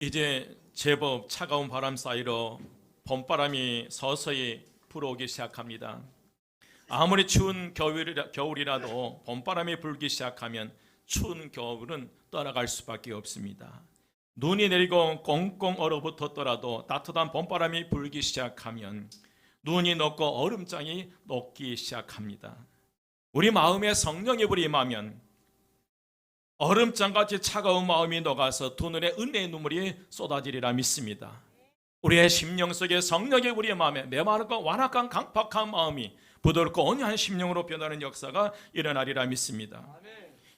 이제 제법 차가운 바람 사이로 봄바람이 서서히 불어오기 시작합니다. 아무리 추운 겨울이라도 봄바람이 불기 시작하면 추운 겨울은 떠나갈 수밖에 없습니다. 눈이 내리고 꽁꽁 얼어붙었더라도 따뜻한 봄바람이 불기 시작하면 눈이 녹고 얼음장이 녹기 시작합니다. 우리 마음에 성령의 불이 임하면 얼음장같이 차가운 마음이 녹아서 두 눈에 은혜의 눈물이 쏟아지리라 믿습니다. 우리의 심령 속에 성령의 불이 임하며 메마르고 완악한 강팍한 마음이 부드럽고 온유한 심령으로 변하는 역사가 일어나리라 믿습니다.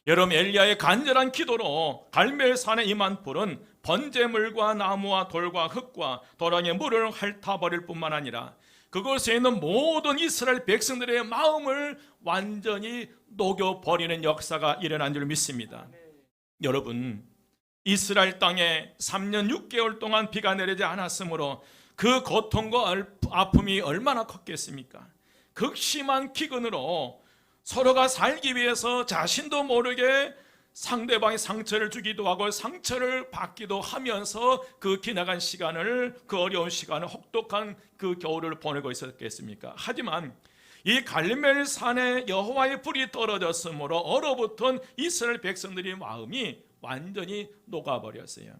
여러분, 엘리야의 간절한 기도로 갈멜산에 임한 불은 번제물과 나무와 돌과 흙과 도랑의 물을 핥아버릴 뿐만 아니라 그곳에 있는 모든 이스라엘 백성들의 마음을 완전히 녹여버리는 역사가 일어난 줄 믿습니다. 여러분, 이스라엘 땅에 3년 6개월 동안 비가 내리지 않았으므로 그 고통과 아픔이 얼마나 컸겠습니까? 극심한 기근으로 서로가 살기 위해서 자신도 모르게 상대방의 상처를 주기도 하고 상처를 받기도 하면서 그 지나간 시간을, 그 어려운 시간을, 혹독한 그 겨울을 보내고 있었겠습니까? 하지만 이 갈멜산에 여호와의 불이 떨어졌으므로 얼어붙은 이스라엘 백성들의 마음이 완전히 녹아버렸어요.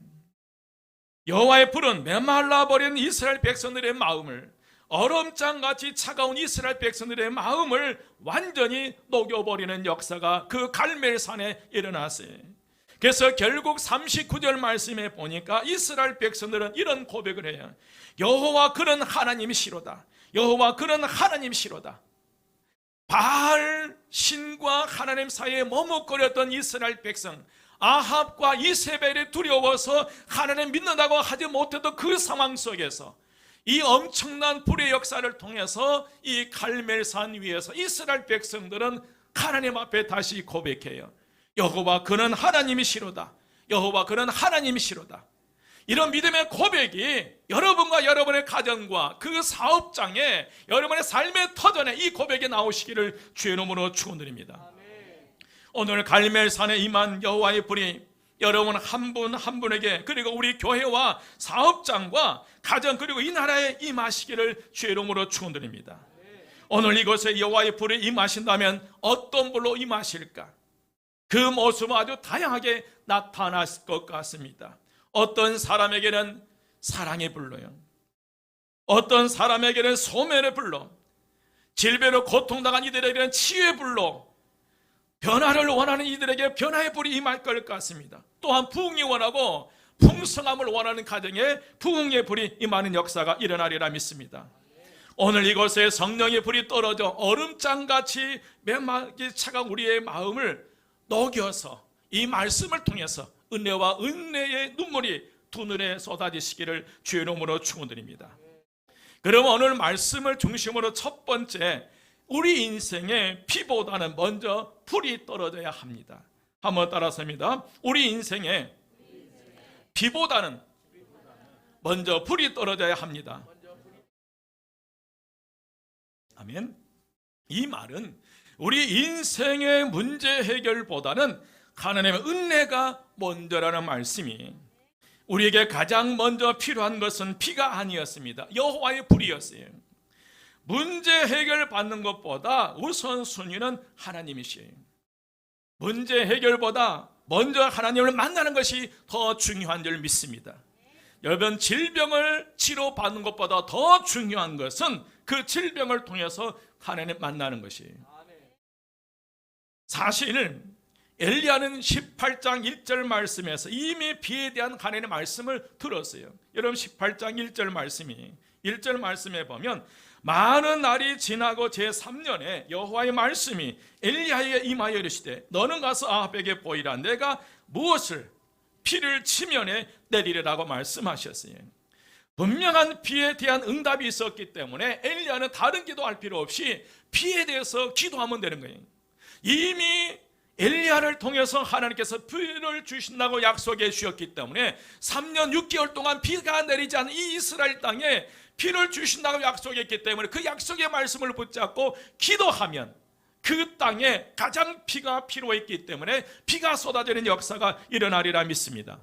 여호와의 불은 메말라버린 이스라엘 백성들의 마음을, 얼음장같이 차가운 이스라엘 백성들의 마음을 완전히 녹여버리는 역사가 그 갈멜산에 일어났어요. 그래서 결국 39절 말씀에 보니까 이스라엘 백성들은 이런 고백을 해요. 여호와 그는 하나님이시로다. 여호와 그는 하나님이시로다. 바알 신과 하나님 사이에 머뭇거렸던 이스라엘 백성, 아합과 이세벨이 두려워서 하나님 믿는다고 하지 못해도 그 상황 속에서 이 엄청난 불의 역사를 통해서 이 갈멜산 위에서 이스라엘 백성들은 하나님 앞에 다시 고백해요. 여호와 그는 하나님이시로다. 여호와 그는 하나님이시로다. 이런 믿음의 고백이 여러분과 여러분의 가정과 그 사업장에, 여러분의 삶의 터전에 이 고백이 나오시기를 주의 이름으로 축원드립니다. 오늘 갈멜산에 임한 여호와의 불이 여러분 한 분 한 분에게, 그리고 우리 교회와 사업장과 가정, 그리고 이 나라에 임하시기를 주의 이름으로 축원드립니다. 오늘 이곳에 여호와의 불이 임하신다면 어떤 불로 임하실까? 그 모습은 아주 다양하게 나타날 것 같습니다. 어떤 사람에게는 사랑의 불로요, 어떤 사람에게는 소멸의 불로, 질병으로 고통당한 이들에게는 치유의 불로, 변화를 원하는 이들에게 변화의 불이 임할 것 같습니다. 또한 부흥이 원하고 풍성함을 원하는 가정에 부흥의 불이 임하는 역사가 일어나리라 믿습니다. 오늘 이곳에 성령의 불이 떨어져 얼음장같이 메마르게 차가운 우리의 마음을 녹여서 이 말씀을 통해서 은혜와 은혜의 눈물이 두 눈에 쏟아지시기를 주의 이름으로 축원드립니다. 그럼 오늘 말씀을 중심으로 첫 번째, 우리 인생에 피보다는 먼저 불이 떨어져야 합니다. 한번 따라서입니다. 우리 인생에 피보다는 먼저 불이 떨어져야 합니다. 아멘. 이 말은 우리 인생의 문제 해결보다는 하나님의 은혜가 먼저라는 말씀이, 우리에게 가장 먼저 필요한 것은 피가 아니었습니다. 여호와의 불이었어요. 문제 해결 받는 것보다 우선순위는 하나님이시에요. 문제 해결보다 먼저 하나님을 만나는 것이 더 중요한 줄 믿습니다. 여러분, 질병을 치료받는 것보다 더 중요한 것은 그 질병을 통해서 하나님 만나는 것이에요. 사실 엘리야는 18장 1절 말씀에서 이미 비에 대한 하나님의 말씀을 들었어요. 여러분, 18장 1절 말씀이, 1절 말씀에 보면 많은 날이 지나고 제3년에 여호와의 말씀이 엘리야에게 임하여 이르시되 너는 가서 아합에게 보이라. 내가 무엇을 피를 치면에 내리리라고 말씀하셨어요. 분명한 비에 대한 응답이 있었기 때문에 엘리야는 다른 기도할 필요 없이 비에 대해서 기도하면 되는 거예요. 이미 엘리야를 통해서 하나님께서 비를 주신다고 약속해 주셨기 때문에 3년 6개월 동안 비가 내리지 않은 이 이스라엘 땅에 비를 주신다고 약속했기 때문에 그 약속의 말씀을 붙잡고 기도하면 그 땅에 가장 비가 필요했기 때문에 비가 쏟아지는 역사가 일어나리라 믿습니다.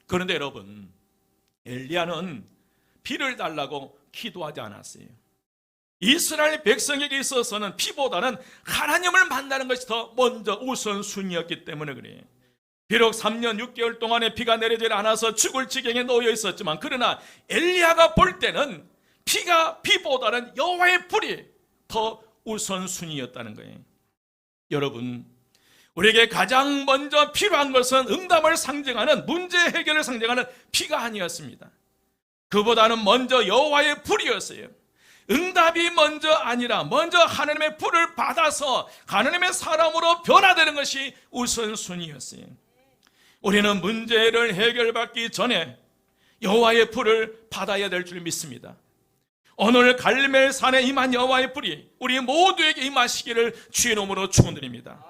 그런데 여러분, 엘리야는 피를 달라고 기도하지 않았어요. 이스라엘 백성에게 있어서는 피보다는 하나님을 만나는 것이 더 먼저 우선순위였기 때문에 그래요. 비록 3년 6개월 동안에 비가 내리지 않아서 죽을 지경에 놓여 있었지만, 그러나 엘리야가 볼 때는 피보다는 여호와의 불이 더 우선순위였다는 거예요. 여러분, 우리에게 가장 먼저 필요한 것은 응답을 상징하는, 문제 해결을 상징하는 피가 아니었습니다. 그보다는 먼저 여호와의 불이었어요. 응답이 먼저 아니라 먼저 하나님의 불을 받아서 하나님의 사람으로 변화되는 것이 우선순위였어요. 우리는 문제를 해결받기 전에 여호와의 불을 받아야 될 줄 믿습니다. 오늘 갈멜산에 임한 여호와의 불이 우리 모두에게 임하시기를 주의 이름으로 축원드립니다.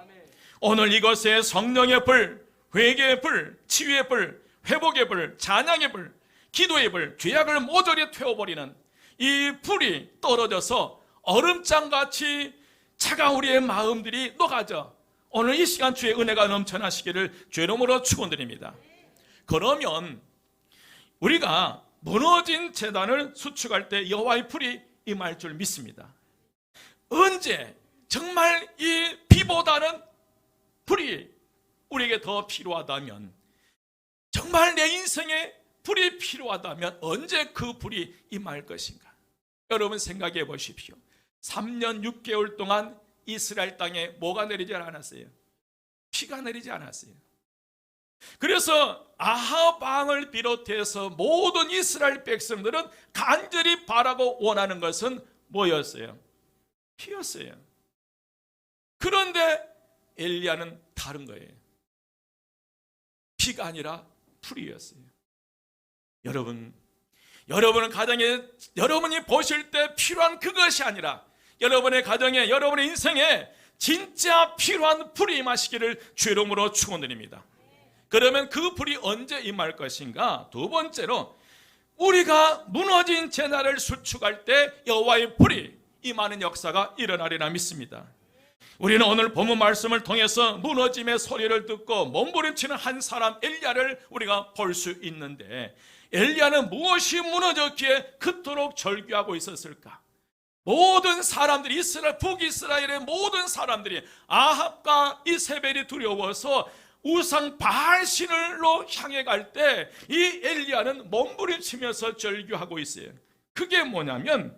오늘 이것에 성령의 불, 회개의 불, 치유의 불, 회복의 불, 찬양의 불, 기도의 불, 죄악을 모조리 태워버리는 이 불이 떨어져서 얼음장같이 차가운 우리의 마음들이 녹아져 오늘 이 시간 주의 은혜가 넘쳐나시기를 주의 이름으로 축원드립니다. 그러면 우리가 무너진 제단을 수축할 때 여호와의 불이 임할 줄 믿습니다. 언제 정말 이 비보다는 불이 우리에게 더 필요하다면, 정말 내 인생에 불이 필요하다면 언제 그 불이 임할 것인가? 여러분 생각해 보십시오. 3년 6개월 동안 이스라엘 땅에 뭐가 내리지 않았어요? 피가 내리지 않았어요. 그래서 아합 왕을 비롯해서 모든 이스라엘 백성들은 간절히 바라고 원하는 것은 뭐였어요? 피였어요. 그런데 엘리야는 다른 거예요. 피가 아니라 불이었어요. 여러분은 가정에 여러분이 보실 때 필요한 그것이 아니라 여러분의 가정에, 여러분의 인생에 진짜 필요한 불이 임하시기를 주의 이름으로 축원드립니다. 그러면 그 불이 언제 임할 것인가? 두 번째로, 우리가 무너진 제단을 수축할 때 여호와의 불이 임하는 역사가 일어나리라 믿습니다. 우리는 오늘 본문 말씀을 통해서 무너짐의 소리를 듣고 몸부림치는 한 사람 엘리야를 우리가 볼 수 있는데, 엘리야는 무엇이 무너졌기에 그토록 절규하고 있었을까? 모든 사람들이, 북이스라엘의 모든 사람들이 아합과 이세벨이 두려워서 우상 바알신으로 향해 갈 때 이 엘리야는 몸부림치면서 절규하고 있어요. 그게 뭐냐면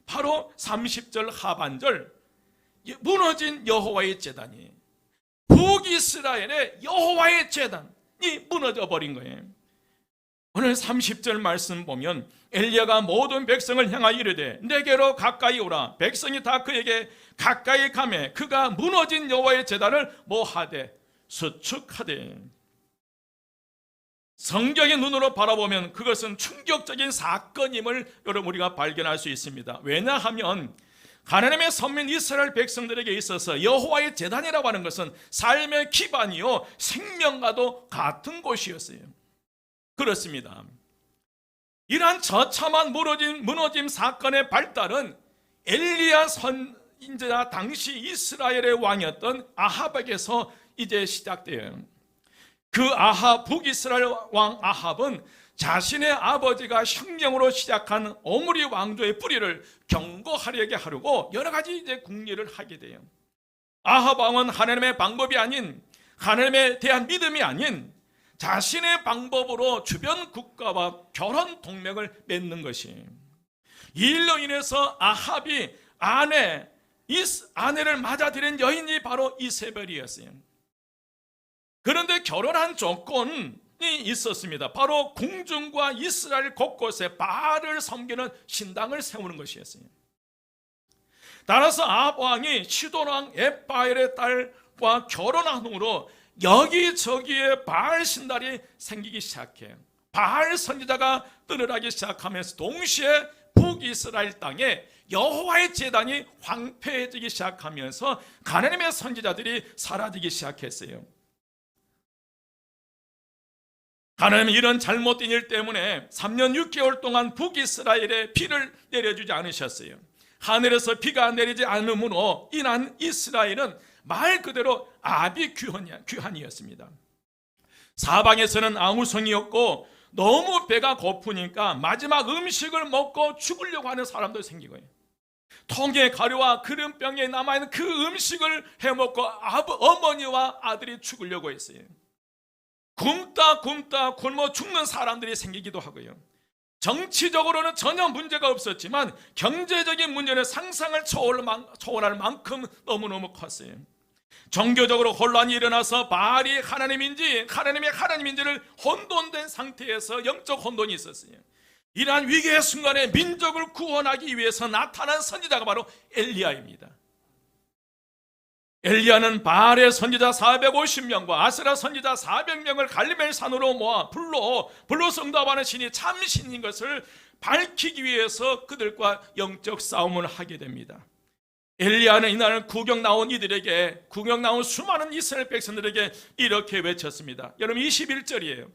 바로 30절 하반절, 무너진 여호와의 제단이, 북이스라엘의 여호와의 제단이 무너져 버린 거예요. 오늘 30절 말씀 보면 엘리야가 모든 백성을 향하여 이르되 내게로 가까이 오라. 백성이 다 그에게 가까이 가매 그가 무너진 여호와의 제단을 뭐하되 수축하되. 성경의 눈으로 바라보면 그것은 충격적인 사건임을 여러분 우리가 발견할 수 있습니다. 왜냐하면 하나님의 선민 이스라엘 백성들에게 있어서 여호와의 제단이라고 하는 것은 삶의 기반이요 생명과도 같은 곳이었어요. 그렇습니다. 이러한 처참한 무너짐 사건의 발달은 엘리야 선지자 당시 이스라엘의 왕이었던 아합에게서 이제 시작돼요. 그 북이스라엘 왕 아합은 자신의 아버지가 혁명으로 시작한 오므리 왕조의 뿌리를 경고하려게 하려고 여러 가지 이제 궁리를 하게 돼요. 아합 왕은 하나님의 방법이 아닌, 하나님에 대한 믿음이 아닌 자신의 방법으로 주변 국가와 결혼 동맹을 맺는 것이, 이 일로 인해서 아합이 아내를 맞아들인 여인이 바로 이세벨이었어요. 그런데 결혼한 조건이 있었습니다. 바로 궁중과 이스라엘 곳곳에 바알을 섬기는 신당을 세우는 것이었어요. 따라서 아합 왕이 시돈 왕 엣바엘의 딸과 결혼한 후로 여기저기에 바알 신당이 생기기 시작해요. 바알 선지자가 떠들어가기 시작하면서 동시에 북이스라엘 땅에 여호와의 제단이 황폐해지기 시작하면서 하나님의 선지자들이 사라지기 시작했어요. 하나님은 이런 잘못된 일 때문에 3년 6개월 동안 북이스라엘에 비를 내려주지 않으셨어요. 하늘에서 비가 내리지 않음으로 인한 이스라엘은 말 그대로 아비규환이었습니다. 사방에서는 아무성이었고 너무 배가 고프니까 마지막 음식을 먹고 죽으려고 하는 사람도 생기고요. 통에 가루와 기름병에 남아있는 그 음식을 해먹고 어머니와 아들이 죽으려고 했어요. 굶다 굶어 죽는 사람들이 생기기도 하고요. 정치적으로는 전혀 문제가 없었지만 경제적인 문제는 상상을 초월할 만큼 너무너무 컸어요. 종교적으로 혼란이 일어나서 바알이 하나님인지 하나님이 하나님인지를 혼돈된 상태에서 영적 혼돈이 있었어요. 이러한 위기의 순간에 민족을 구원하기 위해서 나타난 선지자가 바로 엘리야입니다. 엘리야는 바알의 선지자 450명과 아세라 선지자 400명을 갈멜 산으로 모아 불로서 응답하는 신이 참 신인 것을 밝히기 위해서 그들과 영적 싸움을 하게 됩니다. 엘리야는 이날 구경 나온 수많은 이스라엘 백성들에게 이렇게 외쳤습니다. 여러분 21절이에요.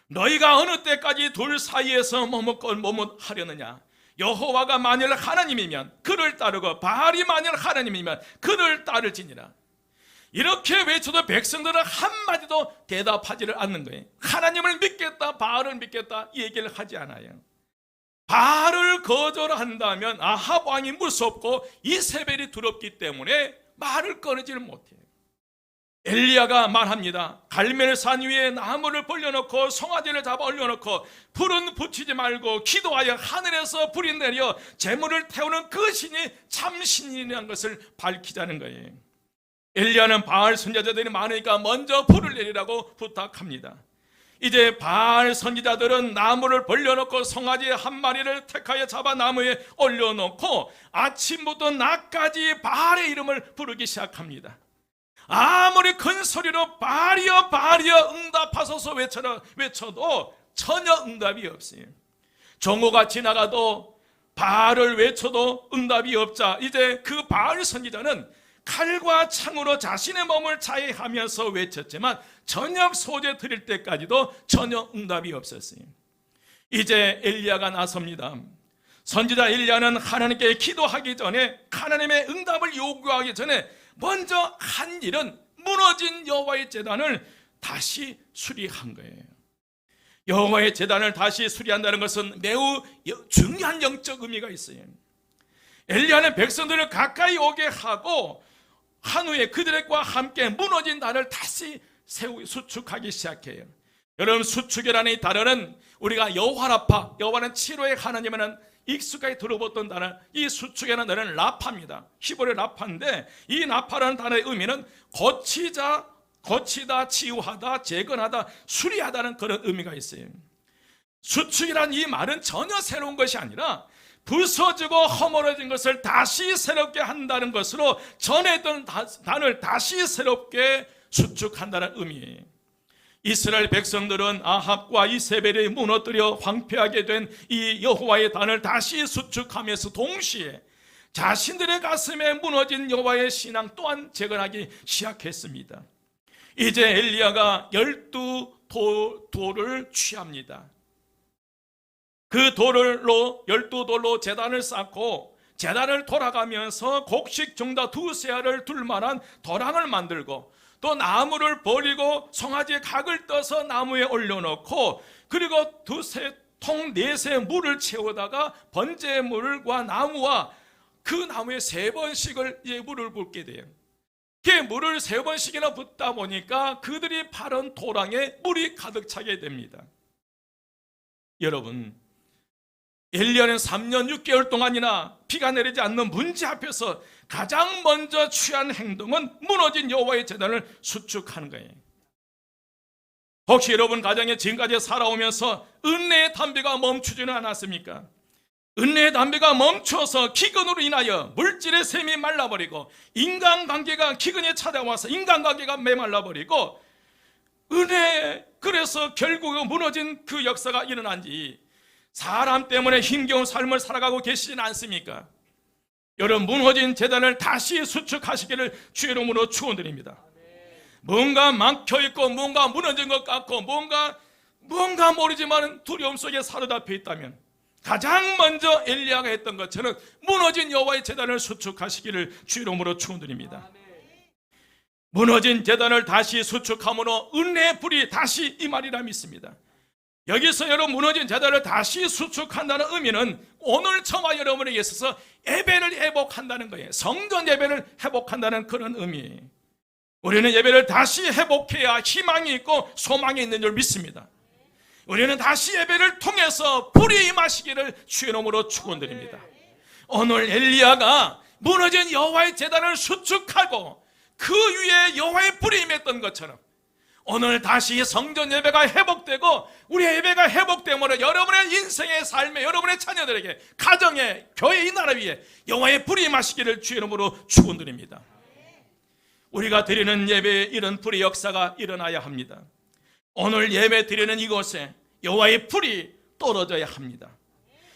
너희가 어느 때까지 둘 사이에서 머뭇하려느냐? 여호와가 만일 하나님이면 그를 따르고 바알이 만일 하나님이면 그를 따를지니라. 이렇게 외쳐도 백성들은 한마디도 대답하지를 않는 거예요. 하나님을 믿겠다 바알을 믿겠다 이 얘기를 하지 않아요. 바알을 거절한다면 아합 왕이 무섭고 이세벨이 두렵기 때문에 말을 꺼내지를 못해요. 엘리야가 말합니다. 갈멜산 위에 나무를 벌려놓고 송아지를 잡아 올려놓고 불은 붙이지 말고 기도하여 하늘에서 불이 내려 재물을 태우는 그 신이 참 신이라는 것을 밝히자는 거예요. 엘리야는 바알 선지자들이 많으니까 먼저 불을 내리라고 부탁합니다. 이제 바알 선지자들은 나무를 벌려놓고 송아지 한 마리를 택하여 잡아 나무에 올려놓고 아침부터 낮까지 바알의 이름을 부르기 시작합니다. 아무리 큰 소리로 바알이여 바알이여 응답하소서 외쳐도 전혀 응답이 없어요. 종호가 지나가도 바알을 외쳐도 응답이 없자 이제 그 바알 선지자는 칼과 창으로 자신의 몸을 자해하면서 외쳤지만 저녁 소재 드릴 때까지도 전혀 응답이 없었어요. 이제 엘리야가 나섭니다. 선지자 엘리야는 하나님께 기도하기 전에 하나님의 응답을 요구하기 전에 먼저 한 일은 무너진 여호와의 제단을 다시 수리한 거예요. 여호와의 제단을 다시 수리한다는 것은 매우 중요한 영적 의미가 있어요. 엘리야는 백성들을 가까이 오게 하고 한 후에 그들과 함께 무너진 단을 다시 수축하기 시작해요. 여러분 수축이라는 이 단어는 우리가 여호와는 치료의 하나님이라는 익숙하게 들어봤던 단어, 이 수축이라는 단어는 라파입니다. 히브리 라파인데 이 라파라는 단어의 의미는 고치다, 치유하다, 재건하다, 수리하다는 그런 의미가 있어요. 수축이라는 이 말은 전혀 새로운 것이 아니라 부서지고 허물어진 것을 다시 새롭게 한다는 것으로 전에 있던 단을 다시 새롭게 수축한다는 의미예요. 이스라엘 백성들은 아합과 이세벨이 무너뜨려 황폐하게 된 이 여호와의 단을 다시 수축하면서 동시에 자신들의 가슴에 무너진 여호와의 신앙 또한 재건하기 시작했습니다. 이제 엘리야가 12돌을 취합니다. 그 12돌로 제단을 쌓고 제단을 돌아가면서 곡식 정다 2세알을 둘 만한 도랑을 만들고 또 나무를 버리고 송아지에 각을 떠서 나무에 올려놓고 그리고 2통 4세 물을 채우다가 번제물과 나무와 그 나무에 3번씩을 물을 붓게 돼요. 그 물을 3번씩이나 붓다 보니까 그들이 파른 도랑에 물이 가득 차게 됩니다. 여러분 엘리야는 3년 6개월 동안이나 비가 내리지 않는 문제 앞에서 가장 먼저 취한 행동은 무너진 여호와의 제단을 수축하는 거예요. 혹시 여러분 가정에 지금까지 살아오면서 은혜의 담배가 멈추지는 않았습니까? 은혜의 담배가 멈춰서 기근으로 인하여 물질의 샘이 말라버리고 인간관계가 기근이 찾아와서 인간관계가 메말라버리고 그래서 결국 무너진 그 역사가 일어난 지 사람 때문에 힘겨운 삶을 살아가고 계시진 않습니까? 여러분 무너진 제단을 다시 수축하시기를 주의 이름으로 축원드립니다. 뭔가 막혀있고 뭔가 무너진 것 같고 뭔가 모르지만 두려움 속에 사로잡혀 있다면 가장 먼저 엘리야가 했던 것처럼 무너진 여호와의 제단을 수축하시기를 주의 이름으로 축원드립니다. 무너진 제단을 다시 수축함으로 은혜의 불이 다시 임하리라 믿습니다. 여기서 여러분 무너진 제단을 다시 수축한다는 의미는 오늘 저와 여러분에게 있어서 예배를 회복한다는 거예요. 성전 예배를 회복한다는 그런 의미. 우리는 예배를 다시 회복해야 희망이 있고 소망이 있는 줄 믿습니다. 우리는 다시 예배를 통해서 불이 임하시기를 주의 이름으로 축원드립니다. 오늘 엘리야가 무너진 여호와의 제단을 수축하고 그 위에 여호와의 불이 임했던 것처럼 오늘 다시 성전 예배가 회복되고 우리의 예배가 회복됨으로 여러분의 인생의 삶에 여러분의 자녀들에게 가정에 교회 이 나라 위에 여호와의 불이 임하시기를 주의 이름으로 축원드립니다. 우리가 드리는 예배에 이런 불의 역사가 일어나야 합니다. 오늘 예배 드리는 이곳에 여호와의 불이 떨어져야 합니다.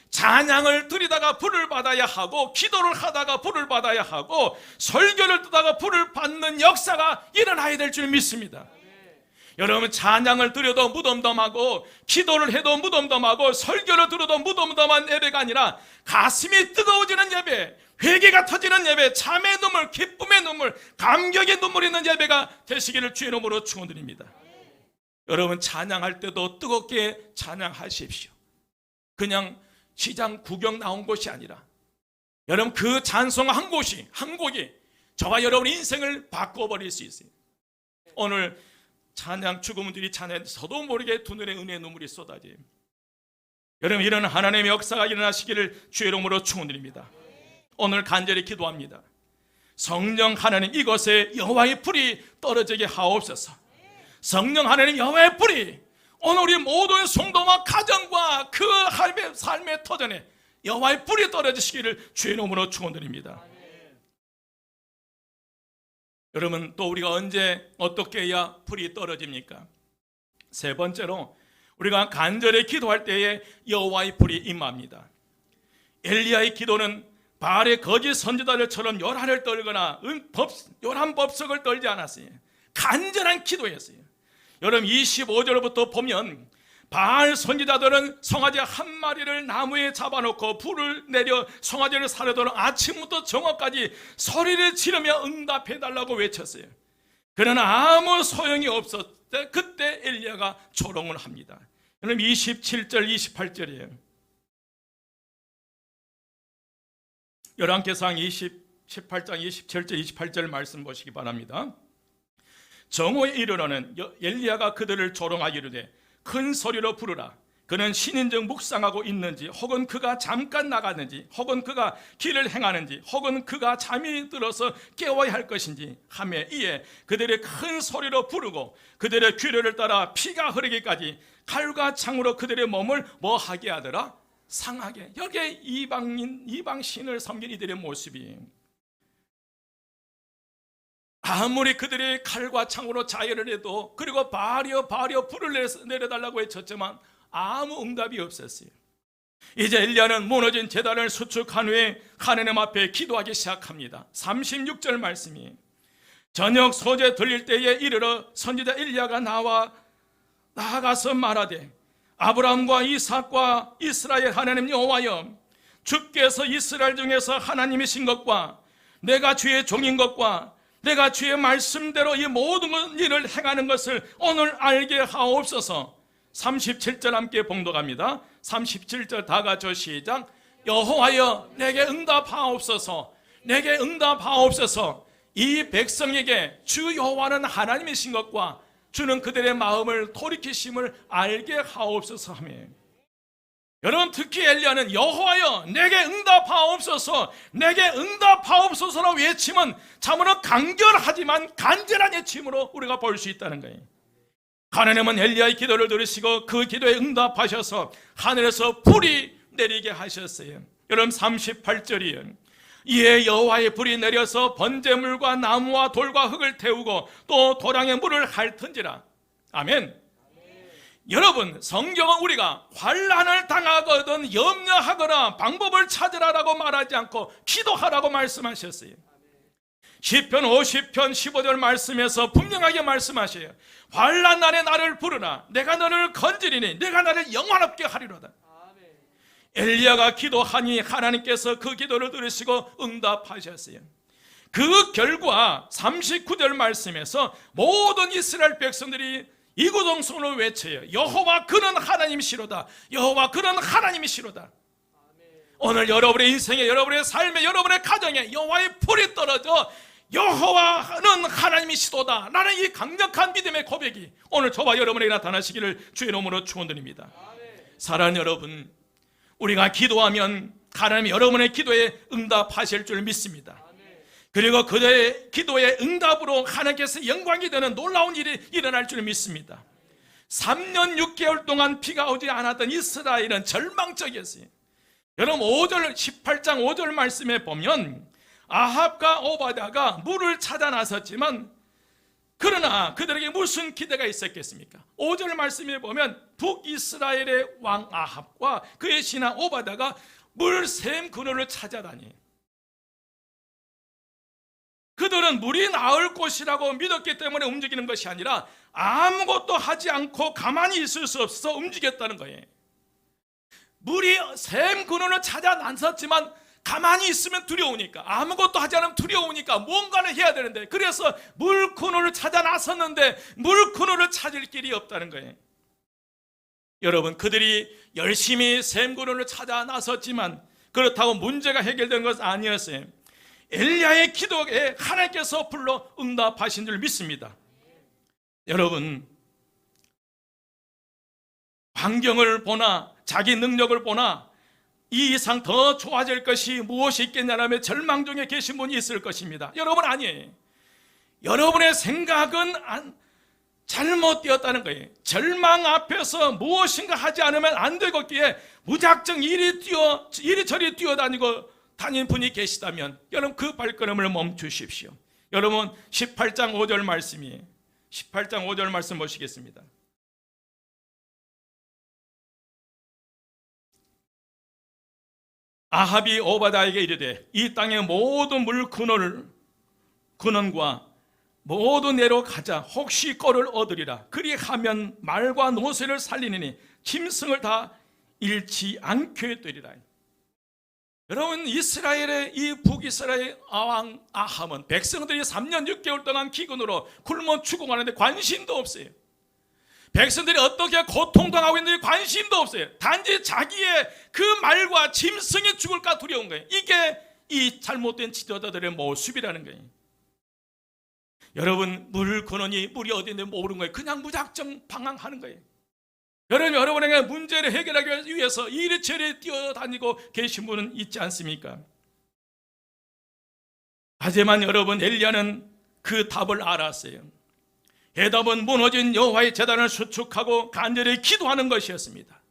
찬양을 드리다가 불을 받아야 하고 기도를 하다가 불을 받아야 하고 설교를 듣다가 불을 받는 역사가 일어나야 될 줄 믿습니다. 여러분 찬양을 드려도 무덤덤하고 기도를 해도 무덤덤하고 설교를 들어도 무덤덤한 예배가 아니라 가슴이 뜨거워지는 예배, 회개가 터지는 예배, 참의 눈물, 기쁨의 눈물, 감격의 눈물이 있는 예배가 되시기를 주의 이름으로 축원드립니다. 여러분 찬양할 때도 뜨겁게 찬양하십시오. 그냥 시장 구경 나온 곳이 아니라 여러분 그 찬송 한 곡이 저와 여러분의 인생을 바꿔버릴 수 있어요. 오늘 찬양 주구문들이 찬양 저도 모르게 두 눈에 은혜의 눈물이 쏟아져요. 여러분 이런 하나님의 역사가 일어나시기를 주의 이름으로 축원드립니다. 오늘 간절히 기도합니다. 성령 하나님 이곳에 여호와의 불이 떨어지게 하옵소서. 성령 하나님 여호와의 불이 오늘 우리 모든 성도와 가정과 그 삶의 터전에 여호와의 불이 떨어지시기를 주의 이름으로 축원드립니다. 여러분 또 우리가 언제 어떻게 해야 불이 떨어집니까? 세 번째로 우리가 간절히 기도할 때에 여호와의 불이 임합니다. 엘리야의 기도는 바알의 거짓 선지자들처럼 요란을 떨거나 요란 법석을 떨지 않았어요. 간절한 기도였어요. 여러분 25절부터 보면 바알 선지자들은 송아지 한 마리를 나무에 잡아놓고 불을 내려 송아지를 사려도록 아침부터 정오까지 소리를 지르며 응답해달라고 외쳤어요. 그러나 아무 소용이 없었을 때 그때 엘리야가 조롱을 합니다. 여러분 27절 28절이에요. 열왕기상 18장 27절 28절 말씀 보시기 바랍니다. 정오에 이르러는 엘리야가 그들을 조롱하기를 큰 소리로 부르라. 그는 신인정 묵상하고 있는지 혹은 그가 잠깐 나갔는지 혹은 그가 길을 행하는지 혹은 그가 잠이 들어서 깨워야 할 것인지 하며 이에 그들의 큰 소리로 부르고 그들의 규례를 따라 피가 흐르기까지 칼과 창으로 그들의 몸을 뭐하게 하더라? 상하게. 여기에 이방 신을 섬긴 이들의 모습이 아무리 그들이 칼과 창으로 자해를 해도 그리고 바알이여 불을 내려달라고 외쳤지만 아무 응답이 없었어요. 이제 엘리야는 무너진 제단을 수축한 후에 하나님 앞에 기도하기 시작합니다. 36절 말씀이 저녁 소재 들릴 때에 이르러 선지자 엘리야가 나아가서 말하되 아브라함과 이삭과 이스라엘 하나님 여호와여 주께서 이스라엘 중에서 하나님이신 것과 내가 주의 종인 것과 내가 주의 말씀대로 이 모든 일을 행하는 것을 오늘 알게 하옵소서. 37절 함께 봉독합니다. 37절 다 같이 시작. 여호와여 내게 응답하옵소서. 내게 응답하옵소서. 이 백성에게 주 여호와는 하나님이신 것과 주는 그들의 마음을 돌이키심을 알게 하옵소서 하며 여러분 특히 엘리야는 여호와여 내게 응답하옵소서 내게 응답하옵소서라고 외침은 참으로 간결하지만 간절한 외침으로 우리가 볼 수 있다는 거예요. 하나님은 엘리야의 기도를 들으시고 그 기도에 응답하셔서 하늘에서 불이 내리게 하셨어요. 여러분 38절이에요. 이에 여호와의 불이 내려서 번제물과 나무와 돌과 흙을 태우고 또 도량의 물을 핥은지라. 아멘. 여러분 성경은 우리가 환난을 당하거든 염려하거나 방법을 찾으라라고 말하지 않고 기도하라고 말씀하셨어요. 시편 50편 15절 말씀에서 분명하게 말씀하셔요. 환난 날에 나를 부르라. 내가 너를 건지리니 내가 나를 영원롭게 하리로다. 엘리야가 기도하니 하나님께서 그 기도를 들으시고 응답하셨어요. 그 결과 39절 말씀에서 모든 이스라엘 백성들이 이구동성으로 외쳐요. 여호와 그는 하나님이시로다. 여호와 그는 하나님이시로다. 오늘 여러분의 인생에, 여러분의 삶에, 여러분의 가정에 여호와의 불이 떨어져 여호와는 하나님이시도다 라는 이 강력한 믿음의 고백이 오늘 저와 여러분에게 나타나시기를 주의 이름으로 축원드립니다. 사랑하는 여러분, 우리가 기도하면 하나님이 여러분의 기도에 응답하실 줄 믿습니다. 그리고 그의 기도의 응답으로 하나님께서 영광이 되는 놀라운 일이 일어날 줄 믿습니다. 3년 6개월 동안 비가 오지 않았던 이스라엘은 절망적이었어요. 여러분 18장 5절 말씀에 보면 아합과 오바댜가 물을 찾아 나섰지만 그러나 그들에게 무슨 기대가 있었겠습니까? 5절 말씀에 보면 북이스라엘의 왕 아합과 그의 신하 오바댜가 물샘 그늘을 찾아다니 그들은 물이 나을 곳이라고 믿었기 때문에 움직이는 것이 아니라 아무것도 하지 않고 가만히 있을 수 없어서 움직였다는 거예요. 물이 샘 그늘을 찾아 나섰지만 가만히 있으면 두려우니까, 아무것도 하지 않으면 두려우니까 뭔가를 해야 되는데, 그래서 물 그늘을 찾아 나섰는데 물 그늘을 찾을 길이 없다는 거예요. 여러분, 그들이 열심히 샘 그늘을 찾아 나섰지만 그렇다고 문제가 해결된 것은 아니었어요. 엘리야의 기도에 하나님께서 불러 응답하신 줄 믿습니다. 여러분, 환경을 보나 자기 능력을 보나 이 이상 더 좋아질 것이 무엇이 있겠냐라며 절망 중에 계신 분이 있을 것입니다. 여러분 아니에요. 여러분의 생각은 잘못되었다는 거예요. 절망 앞에서 무엇인가 하지 않으면 안 되겠기에 무작정 이리저리 뛰어다니고 다니는 분이 계시다면 여러분 그 발걸음을 멈추십시오. 여러분 18장 5절 말씀이에요. 18장 5절 말씀 보시겠습니다. 아합이 오바댜에게 이르되 이 땅의 모든 물 근원과 모두 내려가자. 혹시 꼴을 얻으리라. 그리하면 말과 노새를 살리느니 짐승을 다 잃지 않게 되리라. 여러분, 이스라엘의 이 북이스라엘 왕 아합은 백성들이 3년 6개월 동안 기근으로 굶어 죽어가는데 관심도 없어요. 백성들이 어떻게 고통당하고 있는지 관심도 없어요. 단지 자기의 그 말과 짐승이 죽을까 두려운 거예요. 이게 이 잘못된 지도자들의 모습이라는 거예요. 여러분, 물 근원이 물이 어디 있는지 모르는 거예요. 그냥 무작정 방황하는 거예요. 여러분에게 문제를 해결하기 위해서 이리저리 뛰어다니고 계신 분은 있지 않습니까? 하지만 여러분, 엘리야는 그 답을 알았어요. 해답은 무너진 여호와의 제단을 수축하고 간절히 기도하는 것이었습니다.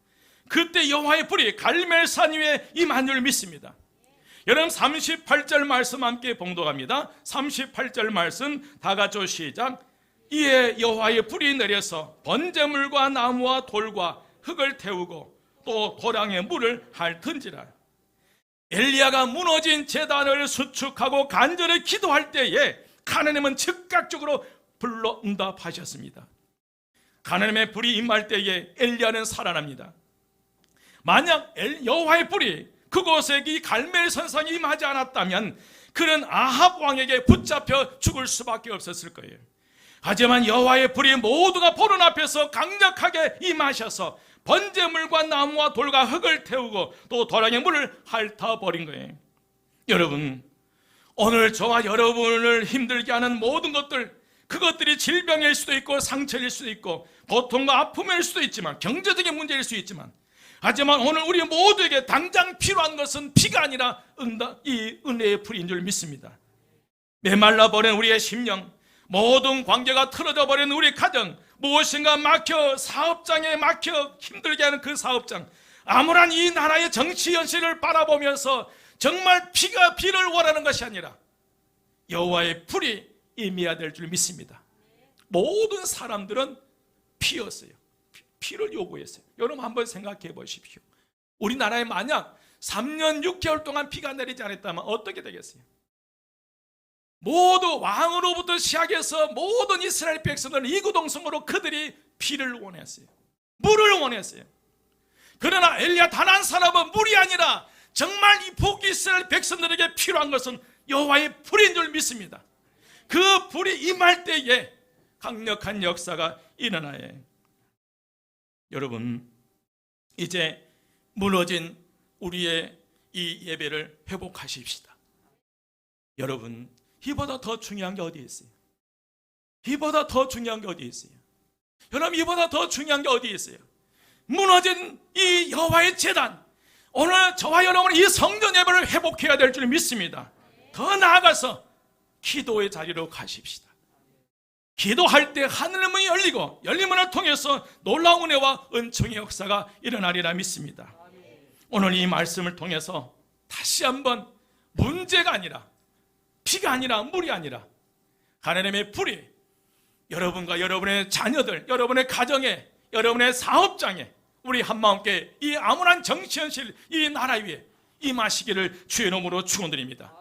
그때 여호와의 불이 갈멜산 위에 임한 줄 믿습니다. 여러분 38절 말씀 함께 봉독합니다. 38절 말씀 다 같이 시작. 이에 여호와의 불이 내려서 번제물과 나무와 돌과 흙을 태우고 또 도량에 물을 핥은지라. 엘리야가 무너진 제단을 수축하고 간절히 기도할 때에 하나님은 즉각적으로 불러 응답하셨습니다. 하나님의 불이 임할 때에 엘리야는 살아납니다. 만약 여호와의 불이 그곳에 이 갈멜산상에 임하지 않았다면 그는 아합 왕에게 붙잡혀 죽을 수밖에 없었을 거예요. 하지만 여호와의 불이 모두가 보는 앞에서 강력하게 임하셔서 번제물과 나무와 돌과 흙을 태우고 또 도량의 물을 핥아버린 거예요. 여러분, 오늘 저와 여러분을 힘들게 하는 모든 것들, 그것들이 질병일 수도 있고 상처일 수도 있고 고통과 아픔일 수도 있지만 경제적인 문제일 수 있지만, 하지만 오늘 우리 모두에게 당장 필요한 것은 피가 아니라 이 은혜의 불인 줄 믿습니다. 메말라버린 우리의 심령, 모든 관계가 틀어져 버린 우리 가정, 무엇인가 막혀 사업장에 막혀 힘들게 하는 그 사업장, 암울한 이 나라의 정치 현실을 바라보면서 정말 비를 원하는 것이 아니라 여호와의 불이 임해야 될 줄 믿습니다. 모든 사람들은 피였어요. 피를 요구했어요. 여러분 한번 생각해 보십시오. 우리나라에 만약 3년 6개월 동안 비가 내리지 않았다면 어떻게 되겠어요? 모두 왕으로부터 시작해서 모든 이스라엘 백성들은 이구동성으로 그들이 피를 원했어요. 물을 원했어요. 그러나 엘리야 단 한 사람은 물이 아니라 정말 이 북이스라엘 백성들에게 필요한 것은 여호와의 불인 줄 믿습니다. 그 불이 임할 때에 강력한 역사가 일어나요. 여러분, 이제 무너진 우리의 이 예배를 회복하십시다. 여러분, 이보다 더 중요한 게 어디 있어요? 이보다 더 중요한 게 어디 있어요? 여러분, 이보다 더 중요한 게 어디 있어요? 무너진 이 여호와의 제단, 오늘 저와 여러분은 이 성전 예배를 회복해야 될 줄 믿습니다. 더 나아가서 기도의 자리로 가십시다. 기도할 때 하늘의 문이 열리고 열린 문을 통해서 놀라운 은혜와 은총의 역사가 일어나리라 믿습니다. 오늘 이 말씀을 통해서 다시 한번 문제가 아니라, 피가 아니라, 물이 아니라 하나님의 불이 여러분과 여러분의 자녀들, 여러분의 가정에, 여러분의 사업장에, 우리 한마음께 이 암울한 정치현실, 이 나라 위에 임하시기를 주의 이름으로 축원드립니다.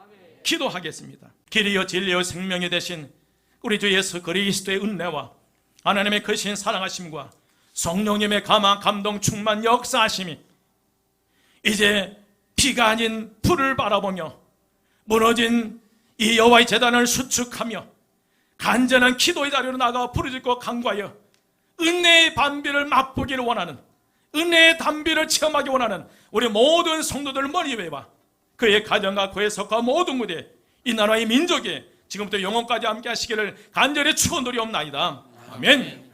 기도하겠습니다. 길이요 진리요 생명이 되신 우리 주 예수 그리스도의 은혜와 하나님의 크신 사랑하심과 성령님의 감화 감동 충만 역사하심이 이제 피가 아닌 불을 바라보며 무너진 이 여호와의 제단을 수축하며 간절한 기도의 자리로 나가 부르짖고 간구하여 은혜의 반비를 맛보기를 원하는, 은혜의 단비를 체험하기 원하는 우리 모든 성도들 머리 위에와 그의 가정과 그의 속과 모든 무대, 이 나라의 민족에 지금부터 영원까지 함께 하시기를 간절히 축원드리옵나이다. 아멘.